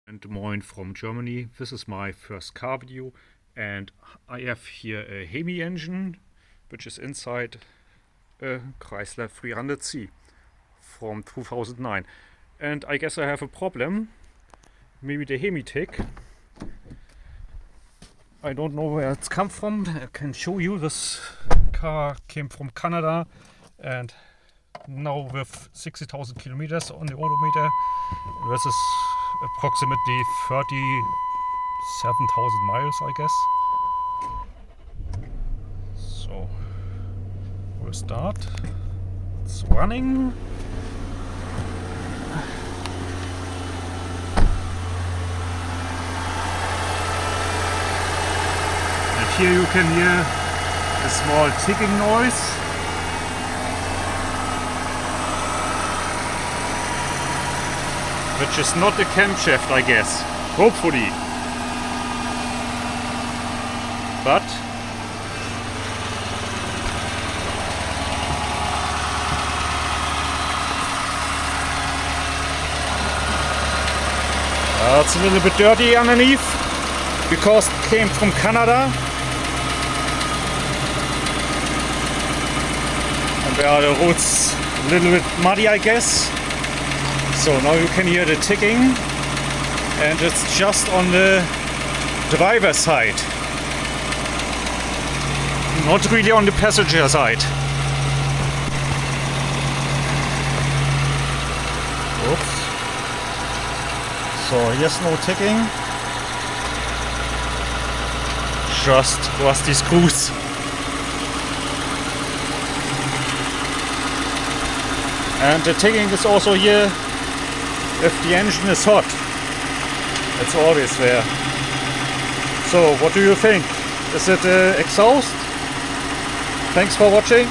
And Moin from Germany. This is my first car video, and I have here a Hemi engine which is inside a Chrysler 300C from 2009. And I guess I have a problem. Maybe the Hemi tick. I don't know where it's come from. I can show you. This car came from Canada and now with 60,000 kilometers on the odometer. This is approximately 37,000 miles, I guess. So we'll start. It's running. And here you can hear a small ticking noise. Which is not a camshaft, I guess. Hopefully. But it's a little bit dirty underneath because it came from Canada. And there are the roads a little bit muddy, I guess. So now you can hear the ticking, and it's just on the driver's side, not really on the passenger side. Oops. So here's no ticking, just rusty screws. And the ticking is also here if the engine is hot. It's always there. So what do you think? Is it exhaust? Thanks for watching.